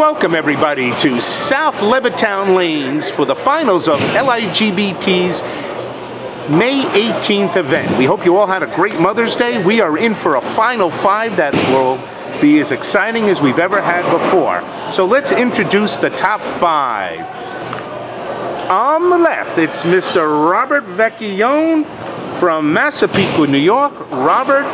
Welcome everybody to South Levittown Lanes for the finals of LIGBT's May 18th event. We hope you all had a great Mother's Day. We are in for a final five that will be as exciting as we've ever had before. So let's introduce the top five. On the left, it's Mr. Robert Vecchione from Massapequa, New York. Robert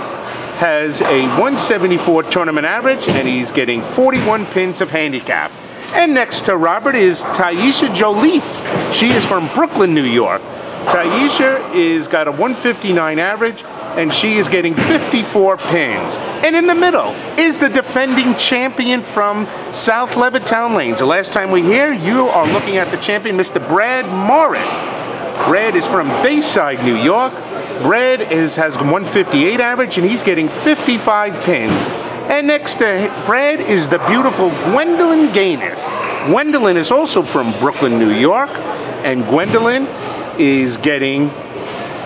has a 174 tournament average and he's getting 41 pins of handicap. And next to Robert is Taisha Joliffe. She is from Brooklyn, New York. Taisha is got a 159 average and she is getting 54 pins. And in the middle is the defending champion from South Levittown Lanes. The last time we here, you are looking at the champion, Mr. Brad Morris. Brad is from Bayside, New York. Brad has a 158 average and he's getting 55 pins. And next to Brad is the beautiful Gwendolyn Ganus. Gwendolyn is also from Brooklyn, New York, and Gwendolyn is getting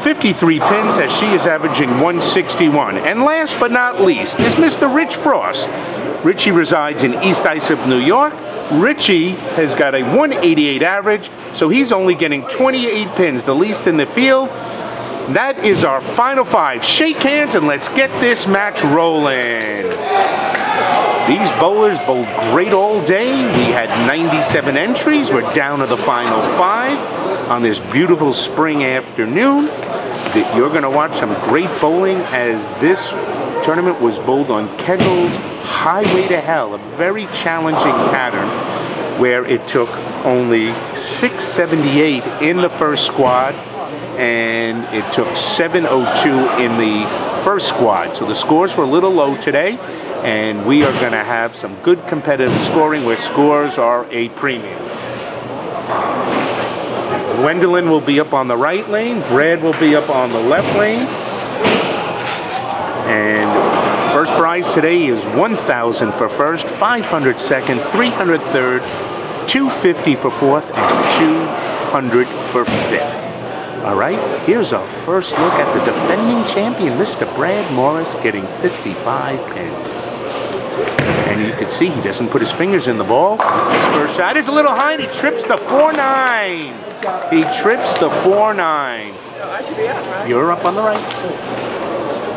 53 pins as she is averaging 161. And last but not least is Mr. Rich Frost. Richie resides in East Islip, New York. Richie has got a 188 average, so he's only getting 28 pins, the least in the field. That is our final five. Shake hands and let's get this match rolling. These bowlers bowled great all day. We had 97 entries. We're down to the final five on this beautiful spring afternoon. You're going to watch some great bowling as this tournament was bowled on Kegel's Highway to Hell, a very challenging pattern where it took only 678 in the first squad and it took 702 in the first squad. So the scores were a little low today, and we are going to have some good competitive scoring where scores are a premium. Gwendolyn will be up on the right lane, Brad will be up on the left lane, and first prize today is 1,000 for first, 500 second, 300 third, 250 for fourth, and 200 for fifth. All right, here's our first look at the defending champion, Mr. Brad Morris, getting 55 pins. And you can see he doesn't put his fingers in the ball. His first shot is a little high, and he trips the 4-9. He trips the 4-9. You're up on the right.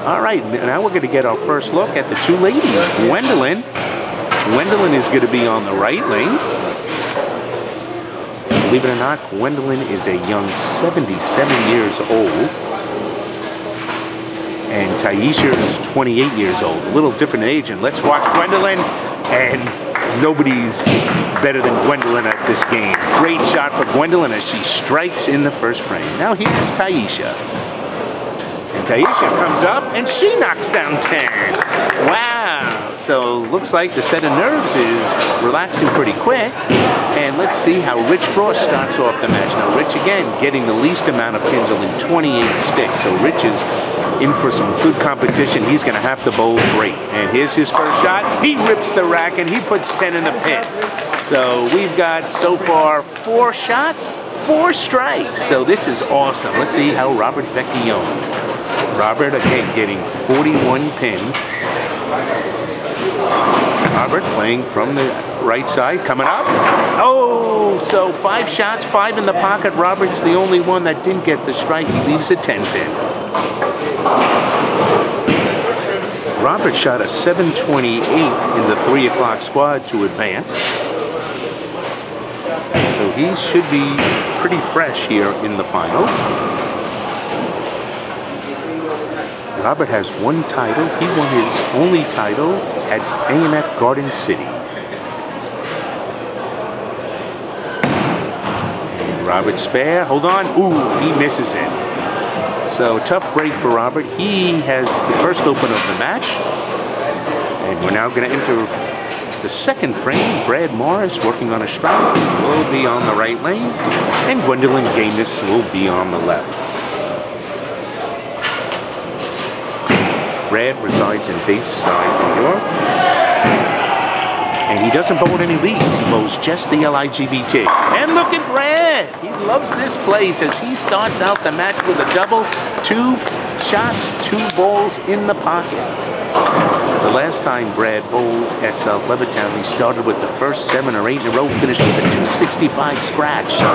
All right, now we're going to get our first look at the two ladies. Gwendolyn. Gwendolyn is going to be on the right lane. Believe it or not, Gwendolyn is a young 77 years old. And Taisha is 28 years old. A little different age. And let's watch Gwendolyn. And nobody's better than Gwendolyn at this game. Great shot for Gwendolyn as she strikes in the first frame. Now here's Taisha. And Taisha comes up and she knocks down 10. Wow. So looks like the set of nerves is relaxing pretty quick. And let's see how Rich Frost starts off the match. Now Rich again getting the least amount of pins, only 28 sticks. So Rich is in for some good competition. He's going to have to bowl great. And here's his first shot. He rips the rack and he puts 10 in the pin. So we've got so far 4 shots, 4 strikes. So this is awesome. Let's see how Robert Vecchione. Robert again getting 41 pins. Robert playing from the right side, coming up. Oh, so 5 shots, 5 in the pocket. Robert's the only one that didn't get the strike. He leaves a 10 pin. Robert shot a 728 in the 3 o'clock squad to advance. So he should be pretty fresh here in the finals. Robert has 1 title. He won his only title at AMF Garden City. And Robert spare, hold on. Ooh, he misses it. So tough break for Robert. He has the first open of the match. And we're now going to enter the second frame. Brad Morris working on a strike will be on the right lane. And Gwendolyn Ganus will be on the left. Brad resides in Bayside, New York, and he doesn't bowl any leads. He bowls just the LIGBT. And look at Brad. He loves this place as he starts out the match with a double. 2 shots, 2 balls in the pocket. The last time Brad bowled at South Levittown, he started with the first 7 or 8 in a row, finished with a 265 scratch. So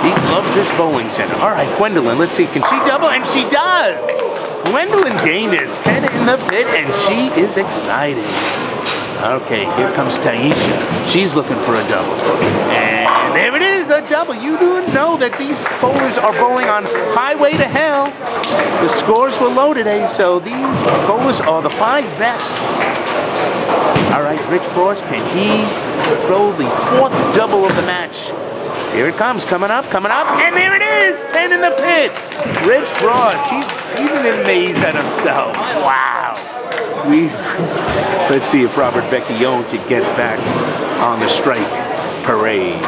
he loves this bowling center. All right, Gwendolyn, let's see. Can she double? And she does! Gwendolyn Ganus, 10 in the pit, and she is excited. Okay, here comes Taisha. She's looking for a double. And there it is, a double. You do know that these bowlers are bowling on highway to hell. The scores were low today, so these bowlers are the 5 best. All right, Rich Frost, can he throw the 4th double of the match? Here it comes, coming up, and there it is, 10 in the pit. Rich Frost, he's even amazed at himself. Wow. Let's see if Robert Vecchione could get back on the strike parade.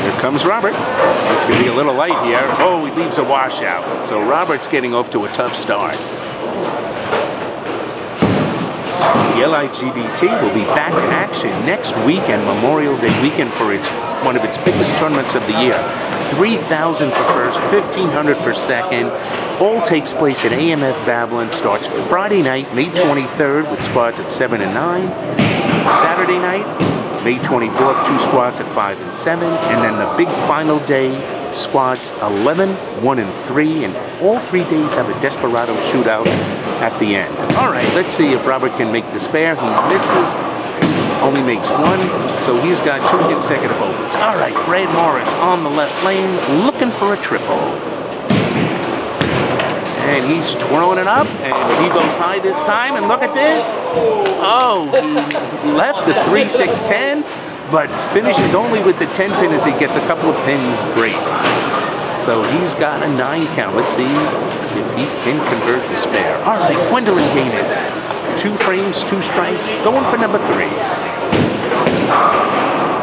Here comes Robert. It's going to be a little light here. Oh, he leaves a washout. So Robert's getting off to a tough start. The LIGBT will be back in action next weekend, Memorial Day weekend, for one of its biggest tournaments of the year. 3,000 for first, 1,500 for second. All takes place at AMF Babylon. Starts Friday night, May 23rd, with squads at 7 and 9. Saturday night, May 24th, 2 squads at 5 and 7. And then the big final day, squads 11, 1 and 3. And all 3 days have a Desperado shootout at the end. All right, let's see if Robert can make the spare. He misses, only makes 1, so he's got 2 consecutive overs. All right, Brad Morris on the left lane, looking for a triple. And he's twirling it up, and he goes high this time, and look at this. Oh, he left the 3-6-10, but finishes only with the 10 pin as he gets a couple of pins break. So he's got a 9 count. Let's see if he can convert the spare. All right, Gwendolyn Ganus. 2 frames, 2 strikes, going for number 3.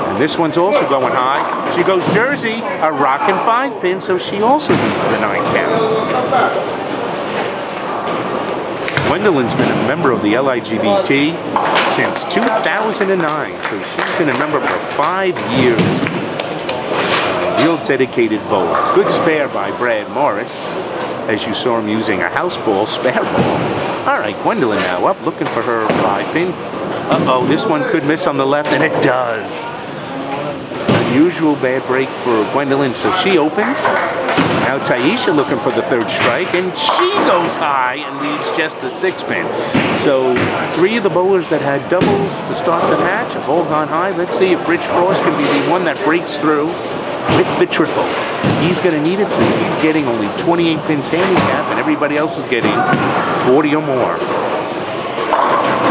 And this one's also going high. She goes Jersey, a rockin' 5 pin, so she also leaves the 9 count. Gwendolyn's been a member of the LIGBT since 2009, so she's been a member for 5 years. Real dedicated bowler. Good spare by Brad Morris, as you saw him using a house ball spare ball. All right, Gwendolyn now up, looking for her 5 pin. Uh-oh, this one could miss on the left, and it does. Unusual bad break for Gwendolyn, so she opens. Now Taisha looking for the 3rd strike, and she goes high and leaves just the 6 pin. So 3 of the bowlers that had doubles to start the match have all gone high. Let's see if Rich Frost can be the one that breaks through with the triple. He's going to need it since he's getting only 28 pins handicap, and everybody else is getting 40 or more.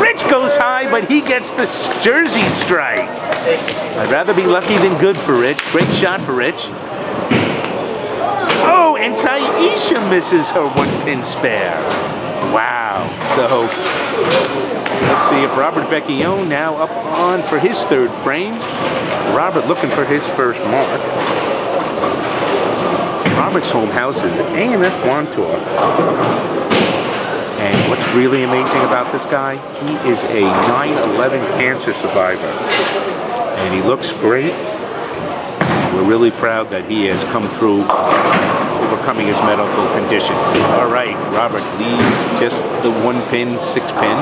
Rich goes high, but he gets the Jersey strike. I'd rather be lucky than good for Rich. Great shot for Rich. Oh, and Taisha misses her 1 pin spare. Wow. So let's see if Robert Vecchione now up on for his 3rd frame. Robert looking for his first mark. Robert's home house is AMF Wantor. And what's really amazing about this guy, he is a 9/11 cancer survivor. And he looks great. We're really proud that he has come through overcoming his medical conditions. All right, Robert leaves just the 1 pin, 6 pin.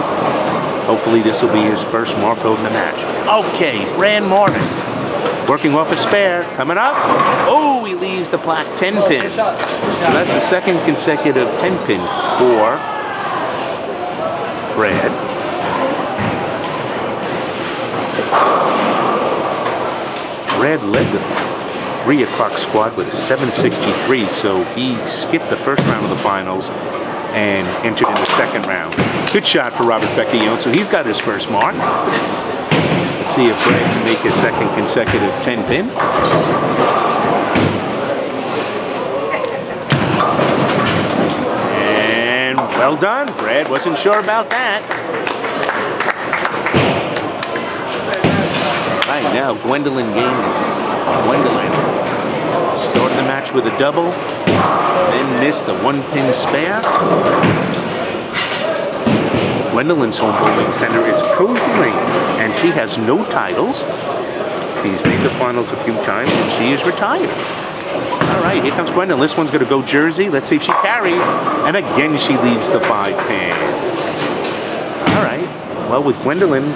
Hopefully this will be his first mark of the match. Okay, Brad Morris working off a spare, coming up. Oh, he leaves the black 10 pin. So that's the 2nd consecutive 10 pin for Brad. Brad led the 3 o'clock squad with a 763, so he skipped the 1st round of the finals and entered in the 2nd round. Good shot for Robert Vecchione, so he's got his first mark. Let's see if Brad can make his 2nd consecutive 10 pin. And well done, Brad wasn't sure about that. Right now, Gwendolyn Ganus. Gwendolyn started the match with a double, then missed the 1 pin spare. Gwendolyn's home bowling center is Cozy Lane, and she has no titles. She's made the finals a few times, and she is retired. All right, here comes Gwendolyn. This one's going to go Jersey. Let's see if she carries. And again, she leaves the 5-pin. All right. Well, with Gwendolyn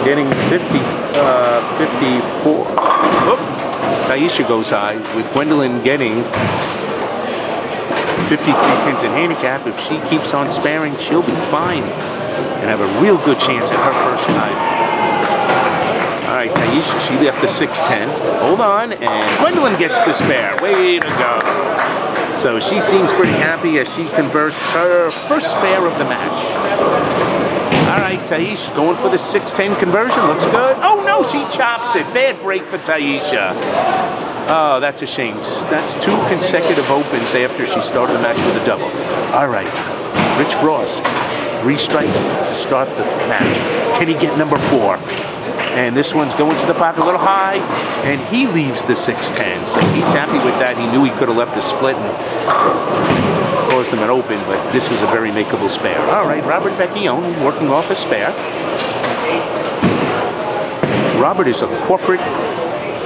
getting 54. Oh, Taisha goes high. With Gwendolyn getting 53 pins in handicap, if she keeps on sparing, she'll be fine and have a real good chance at her first title. All right, Taisha, she left the 6-10. Hold on, and Gwendolyn gets the spare. Way to go. So she seems pretty happy as she converts her first spare of the match. All right, Taisha going for the 6-10 conversion. Looks good. Oh, no, she chops it. Bad break for Taisha. Oh, that's a shame. That's 2 consecutive opens after she started the match with a double. All right, Rich Frost, 3 strikes to start the match. Can he get number 4? And this one's going to the pot a little high, and he leaves the 6-10. So he's happy with that. He knew he could have left the split and caused them an open, but this is a very makeable spare. All right, Robert Vecchione working off a spare. Robert is a corporate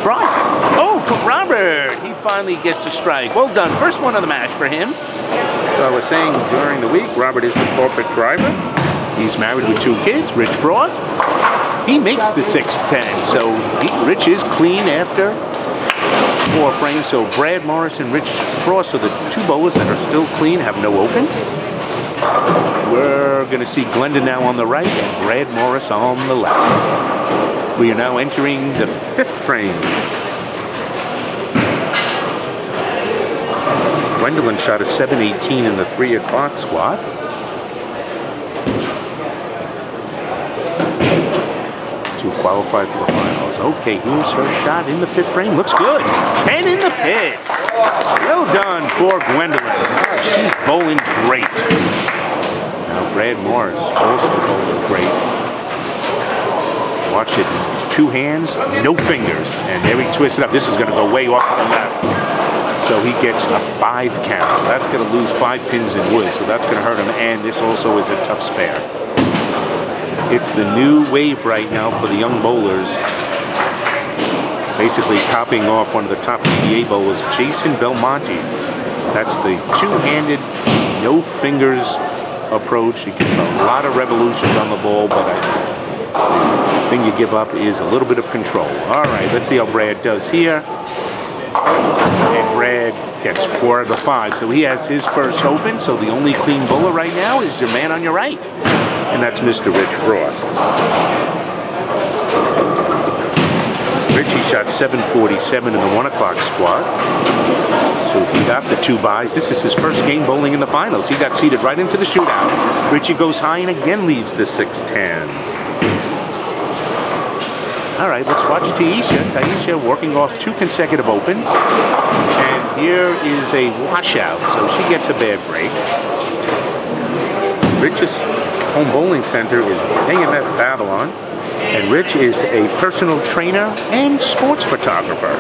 driver. Oh, Robert! He finally gets a strike. Well done. First one of the match for him. So I was saying during the week, Robert is a corporate driver. He's married with 2 kids, Rich Frost. He makes the 6-10, so Rich is clean after 4 frames. So Brad Morris and Rich Frost are the 2 bowlers that are still clean, have no opens. We're going to see Glenda now on the right and Brad Morris on the left. We are now entering the 5th frame. Gwendolyn shot a 7-18 in the 3 o'clock squat. To qualify for the finals. Okay, here's her shot in the 5th frame. Looks good. 10 in the pit. Well done for Gwendolyn. She's bowling great. Now Brad Morris also bowling great. Watch it. 2 hands, no fingers. And there he twists it up. This is going to go way off to the left. So he gets a 5 count. That's going to lose 5 pins in wood. So that's going to hurt him. And this also is a tough spare. It's the new wave right now for the young bowlers. Basically topping off one of the top PBA bowlers, Jason Belmonte. That's the 2-handed, no fingers approach. He gets a lot of revolutions on the ball, but the thing you give up is a little bit of control. All right, let's see how Brad does here. And Brad gets 4 of the 5, so he has his first open. So the only clean bowler right now is your man on your right. And that's Mr. Rich Frost. Richie shot 747 in the 1 o'clock squad. So he got the 2 buys. This is his first game bowling in the finals. He got seated right into the shootout. Richie goes high and again leaves the 6-10. All right, let's watch Taisha. Taisha working off 2 consecutive opens. And here is a washout. So she gets a bad break. Rich's home bowling center is AMF Babylon, and Rich is a personal trainer and sports photographer.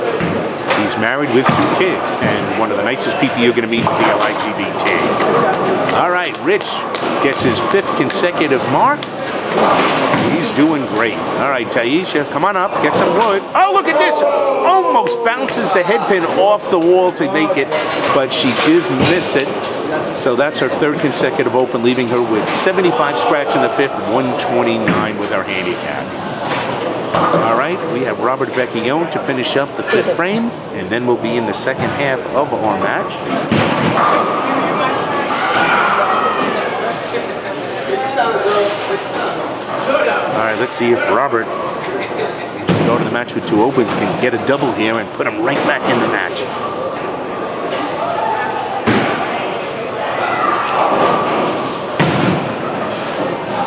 He's married with 2 kids, and one of the nicest people you're going to meet with the LIGBT. All right, Rich gets his 5th consecutive mark. He's doing great. All right, Taisha, come on up, get some wood. Oh, look at this! Almost bounces the head pin off the wall to make it, but she does miss it. So that's her 3rd consecutive open, leaving her with 75 scratch in the 5th, 129 with her handicap. All right, we have Robert Vecchione to finish up the 5th frame, and then we'll be in the 2nd half of our match. All right, let's see if Robert, go to the match with 2 opens, can get a double here and put him right back in the match.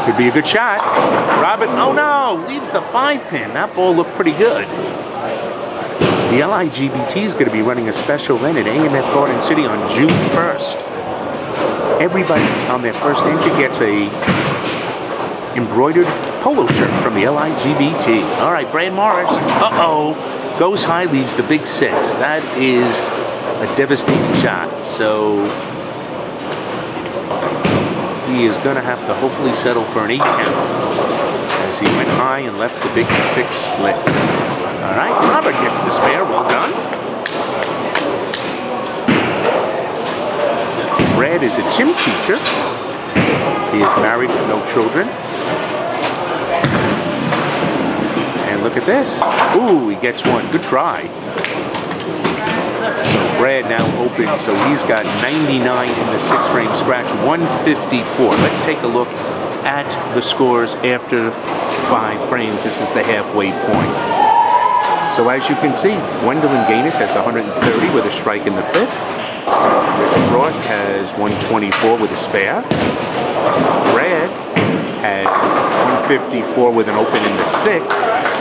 Could be a good shot. Robert, oh no, leaves the 5-pin. That ball looked pretty good. The LIGBT is going to be running a special event at AMF Garden City on June 1st. Everybody on their first entry gets a embroidered polo shirt from the LIGBT. All right, Brad Morris, uh-oh, goes high, leaves the big 6. That is a devastating shot. So he he is going to have to hopefully settle for an 8 count, as he went high and left the big 6 split. All right, Robert gets the spare. Well done. Brad is a gym teacher. He is married with no children. And look at this. Ooh, he gets one. Good try. So Brad now open, so he's got 99 in the 6 frame scratch, 154. Let's take a look at the scores after 5 frames. This is the halfway point. So as you can see, Gwendolyn Ganus has 130 with a strike in the 5th. Richard Frost has 124 with a spare. Brad has 154 with an open in the 6th.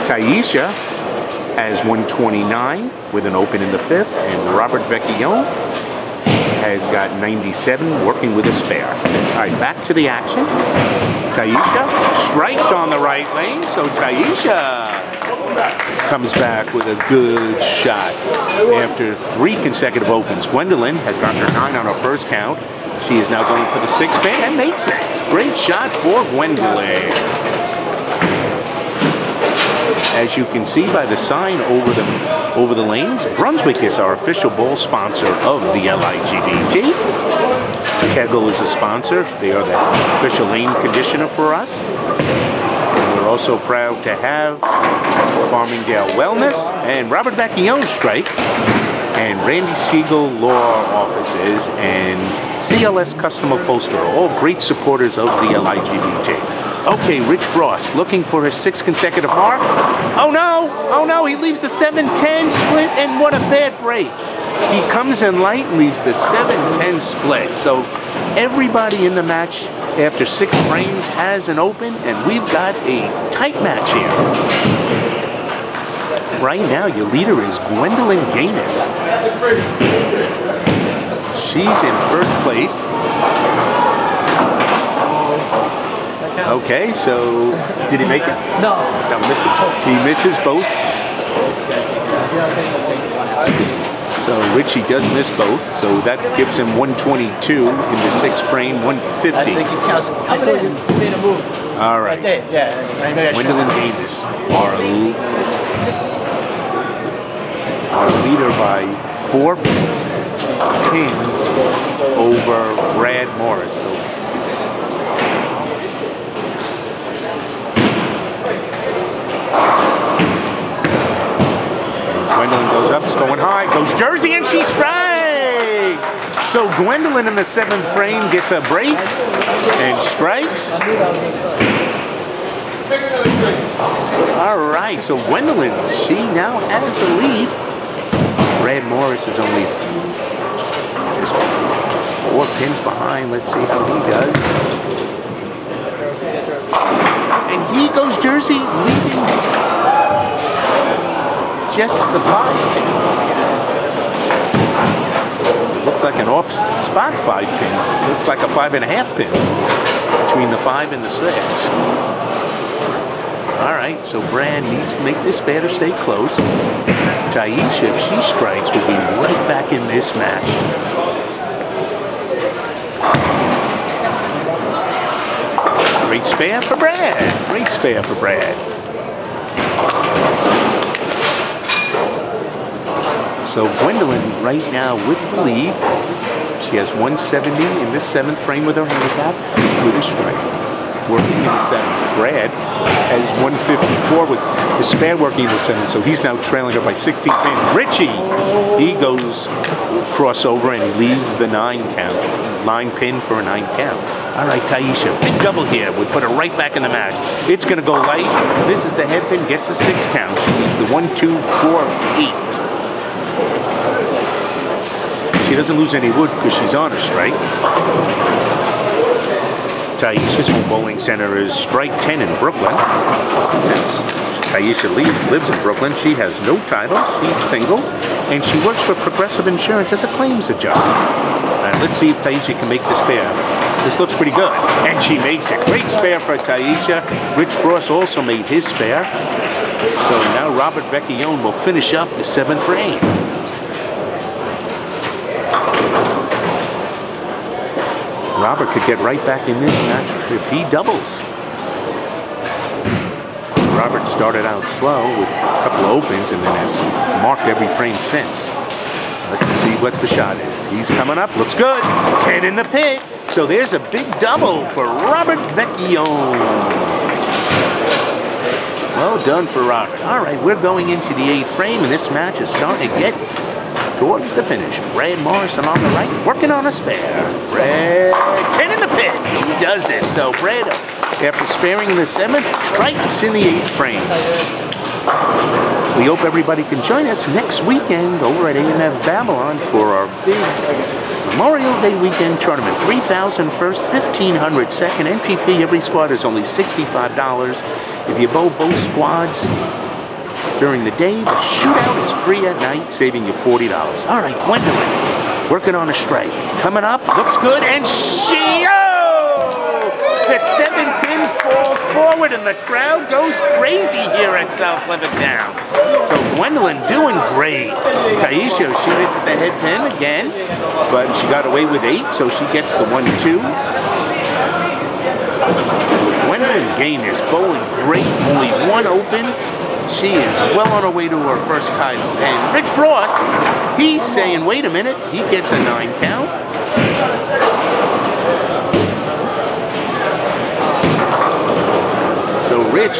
Taisha has 129 with an open in the 5th, and Robert Vecchione has got 97 working with a spare. All right, back to the action. Taisha strikes on the right lane, so Taisha comes back with a good shot after 3 consecutive opens. Gwendolyn has gotten her 9 on her first count. She is now going for the 6 pin and makes it. Great shot for Gwendolyn. As you can see by the sign over the lanes, Brunswick is our official bowl sponsor of the LIGBT. Kegel is a sponsor. They are the official lane conditioner for us. And we're also proud to have Farmingdale Wellness and Robert Vecchione strikes, and Randy Siegel Law Offices and CLS Custom Upholstery, all great supporters of the LIGBT. Okay, Rich Frost looking for his 6th consecutive mark. Oh no, he leaves the 7-10 split, and what a bad break. He comes in light and leaves the 7-10 split. So everybody in the match after 6 frames has an open, and we've got a tight match here. Right now, your leader is Gwendolyn Ganus. She's in 1st place. Okay, so did he make it? No. No, missed it. He misses both. So Richie does miss both. So that gives him 122 in the 6th frame, 150. I think it counts. I thought you made a move. All right. Right there, yeah. Gwendolyn Ganus, our leader by 4 pins over Brad Morris. So Gwendolyn goes up, it's going high, goes Jersey, and she strikes! So Gwendolyn in the 7th frame gets a break and strikes. All right, so Gwendolyn, she now has the lead. Brad Morris is only just 4 pins behind. Let's see how he does. And he goes Jersey, leading just the 5 pin. It looks like an off-spot 5 pin. It looks like a 5.5 pin between the 5 and the 6. All right, so Brad needs to make this batter stay close. Taisha, if she strikes, will be right back in this match. Great spare for Brad. Great spare for Brad. So Gwendolyn right now with the lead. She has 170 in this 7th frame with her handicap with a strike. Working in the 7th. Brad has 154 with the spare working in the 7th, so he's now trailing her by 16 pins. Richie, he goes crossover and he leaves the 9 count. 9 pin for a 9 count. All right, Taisha, big double here would put her right back in the match. It's going to go light. This is the head pin, gets a 6 count. She leaves the 1, 2, 4, 8. She doesn't lose any wood because she's on a strike. Taisha's home bowling center is Strike 10 in Brooklyn. Since Taisha lives in Brooklyn, she has no titles, she's single, and she works for Progressive Insurance as a claims adjuster. Let's see if Taisha can make the spare. This looks pretty good, and she makes it. Great spare for Taisha. Rich Frost also made his spare. So now Robert Vecchione will finish up the 7th frame. Robert could get right back in this match if he doubles. Robert started out slow with a couple of opens and then has marked every frame since. Let's see what the shot is. He's coming up, looks good. 10 in the pit. So there's a big double for Robert Vecchione. Well done for Robert. All right, we're going into the 8th frame, and this match is starting to get towards the finish. Brad Morrison on the right, working on a spare. Brad, 10 in the pit. He does it. So Brad, after sparing in the 7th, strikes in the 8th frame. We hope everybody can join us next weekend over at A&F Babylon for our big Memorial Day weekend tournament. 3,000 first, 1,500 second. Entry fee, every squad is only $65. If you bowl both squads during the day, the shootout is free at night, saving you $40. All right, Gwendolyn, working on a strike. Coming up, looks good, and the 7 pins fall forward, and the crowd goes crazy here at South Levittown. So Gwendolyn doing great. Taisha, she misses the head pin again, but she got away with 8, so she gets the 1-2. Gwendolyn Ganus bowling great, only 1 open. She is well on her way to her first title. And Rich Frost, he's saying, wait a minute, he gets a 9 count. So Rich,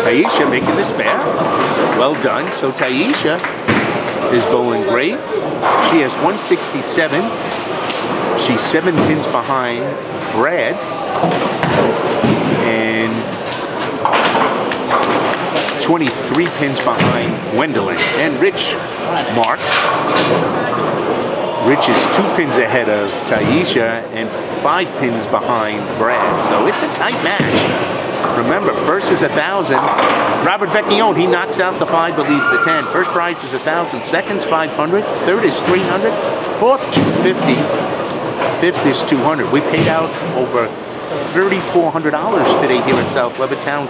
Taisha making the spare. Well done. So Taisha is bowling great. She has 167. She's 7 pins behind Brad. And 23 pins behind Gwendolyn. And Rich marks. Rich is 2 pins ahead of Taisha and 5 pins behind Brad. So it's a tight match. Remember, first is 1,000. Robert Vecchione, he knocks out the 5 but leaves the 10. First prize is 1,000. Second's 500. Third is 300. Fourth, 250. Fifth is 200. We paid out over $3,400 today here in South Levittown.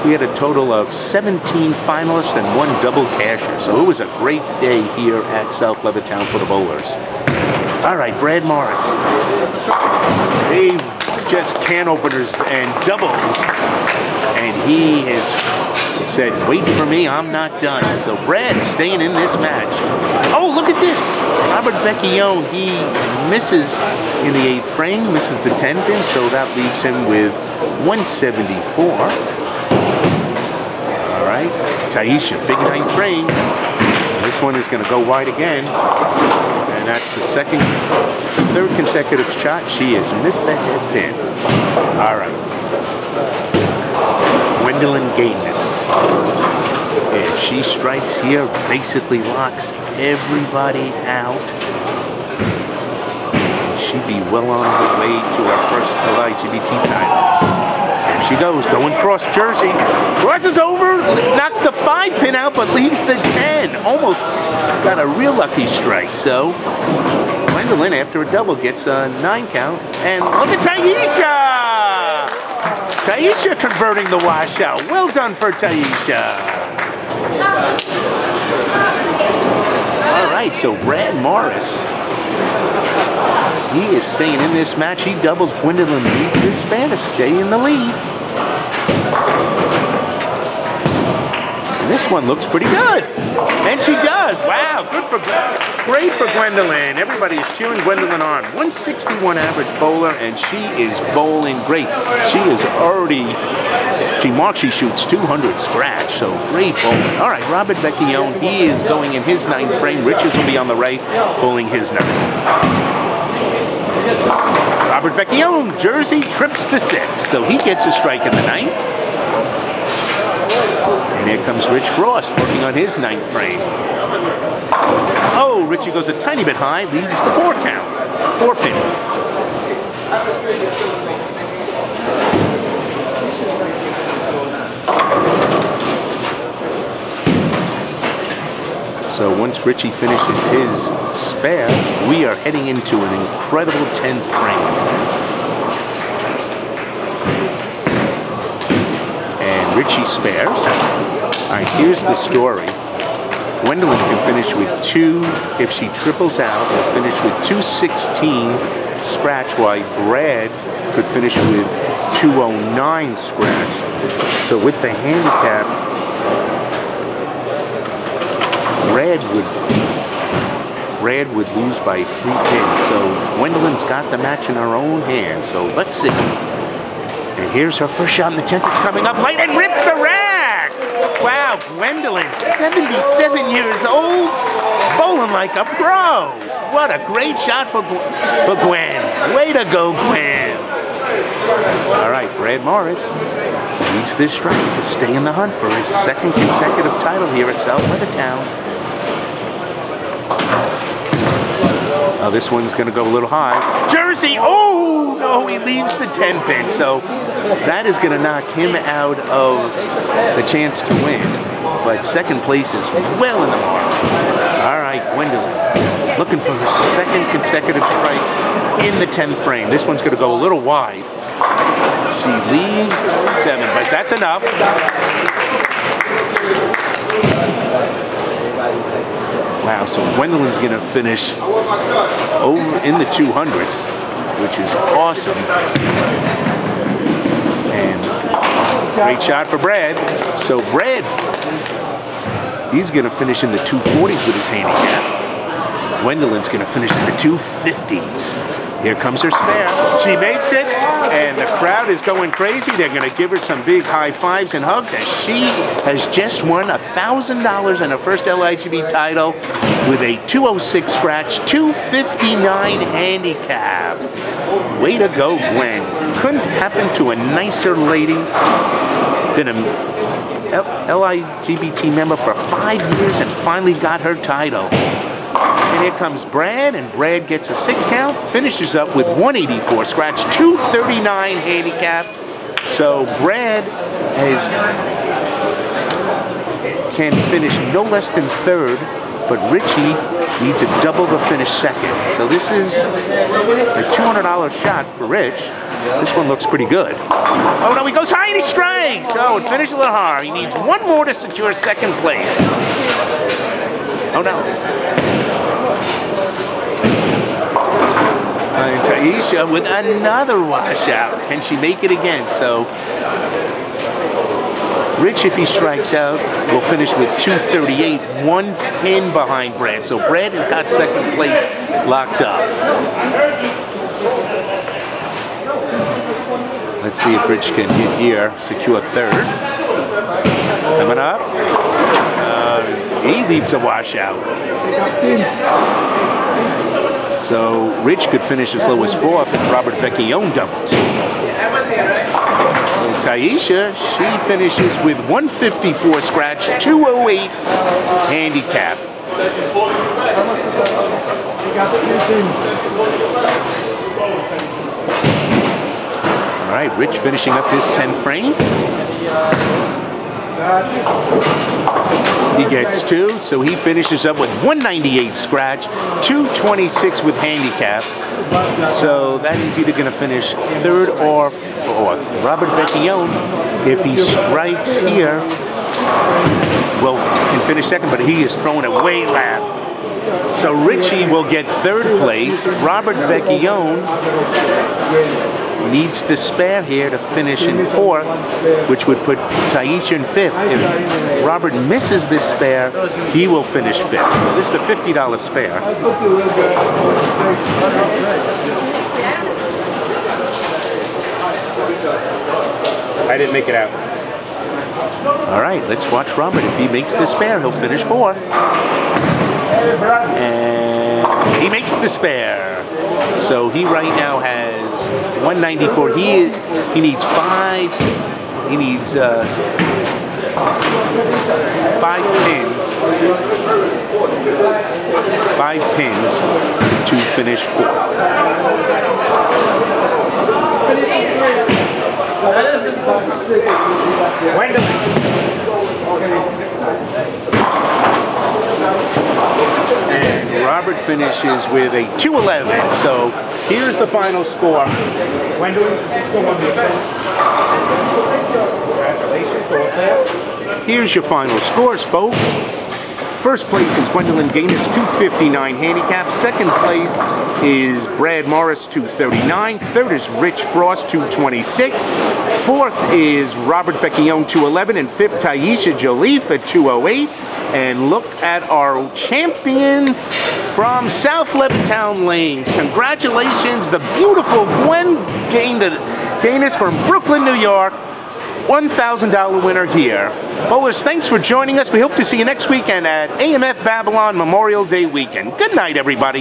We had a total of 17 finalists and 1 double casher. So it was a great day here at South Levittown for the bowlers. All right, Brad Morris. They just can openers and doubles. And he has said, wait for me, I'm not done. So Brad staying in this match. Oh, look at this. Robert Vecchione, he misses in the 8th frame, misses the 10 pin, so that leaves him with 174. All right, Taisha, big 9th frame. This one is going to go wide again. And that's the 3rd consecutive shot. She has missed the head pin. All right. Gwendolyn Ganus. If she strikes here, basically locks everybody out. She'd be well on her way to her first LIGBT title. There she goes, going cross Jersey. Crosses over, knocks the 5 pin out, but leaves the 10. Almost got a real lucky strike. So Gwendolyn, after a double, gets a 9 count. And look at Taisha! Taisha converting the washout. Well done for Taisha. All right, so Brad Morris, he is staying in this match. He doubles. Gwendolyn leads this span to stay in the lead. And this one looks pretty good. And she does. Wow, great for Gwendolyn. Everybody is cheering Gwendolyn on. 161 average bowler, and she is bowling great. She is already, she shoots 200 scratch, so great bowling. All right, Robert Vecchione, he is going in his 9th frame. Richards will be on the right, bowling his 9th. Robert Vecchione, Jersey, trips the 6, so he gets a strike in the 9th. And here comes Rich Frost working on his 9th frame. Oh, Richie goes a tiny bit high, leaves the 4 count. 4 pin. So once Richie finishes his spare, we are heading into an incredible 10th frame. Richie spares. All right, here's the story. Gwendolyn can finish with 2, if she triples out, will finish with 216 scratch, while Brad could finish with 209 scratch. So with the handicap, Brad would lose by 3 pins. So Gwendolyn's got the match in her own hands. So let's see. And here's her first shot in the 10th. It's coming up late and rips the rack. Wow, Gwendolyn, 77 years old, bowling like a pro. What a great shot for Gwen. Way to go, Gwen. All right, Brad Morris needs this strike to stay in the hunt for his 2nd consecutive title here at South Levittown. Oh, this one's going to go a little high. Jersey! Oh, no, he leaves the 10 pin. So that is going to knock him out of the chance to win. But 2nd place is well in the mark. All right, Gwendolyn looking for her 2nd consecutive strike in the 10th frame. This one's going to go a little wide. She leaves 7, but that's enough. Wow, so Gwendolyn's going to finish over in the 200s, which is awesome. And great shot for Brad. So Brad, he's going to finish in the 240s with his handicap. Gwendolyn's going to finish in the 250s. Here comes her spare. She makes it, and the crowd is going crazy. They're going to give her some big high fives and hugs as she has just won $1,000 in her first LIGBT title with a 206 scratch, 259 handicap. Way to go, Gwen. Couldn't happen to a nicer lady. Been a LIGBT member for 5 years and finally got her title. And here comes Brad, and Brad gets a 6 count, finishes up with 184 scratch, 239 handicap. So Brad can finish no less than 3rd, but Richie needs to double the finish 2nd. So this is a $200 shot for Rich. This one looks pretty good. Oh no, he goes high and he strikes! Oh, it finished a little hard. He needs 1 more to secure 2nd place. Oh no. And Taisha with another washout. Can she make it again? So Rich, if he strikes out, will finish with 238, 1 pin behind Brad. So Brad has got 2nd place locked up. Let's see if Rich can hit here, secure 3rd. Coming up. He leaves a washout. So Rich could finish as low as 4th if Robert Vecchione doubles. So Taisha, she finishes with 154 scratch, 208 handicap. All right, Rich finishing up his 10th frame. He gets 2, so he finishes up with 198 scratch, 226 with handicap. So that is either going to finish 3rd or 4th. Robert Vecchione, if he strikes here, well, can finish 2nd, but he is throwing it way left. So Richie will get 3rd place. Robert Vecchione needs to spare here to finish in 4th, which would put Taisha in 5th. If Robert misses this spare, he will finish 5th. So this is a $50 spare. I didn't make it out. All right, let's watch Robert. If he makes the spare, he'll finish 4th. And he makes the spare. So he right now has 194. He needs 5. He needs 5 pins. 5 pins to finish 4th. And Robert finishes with a 211. So here's the final score. Here's your final scores, folks. First place is Gwendolyn Ganus, 259 handicap. Second place is Brad Morris, 239. Third is Rich Frost, 226. Fourth is Robert Vecchione, 211. And fifth, Taisha Joliffe at 208. And look at our champion from South Levittown Lanes. Congratulations, the beautiful Gwen Ganus from Brooklyn, New York. $1,000 winner here. Bowlers, thanks for joining us. We hope to see you next weekend at AMF Babylon Memorial Day weekend. Good night, everybody.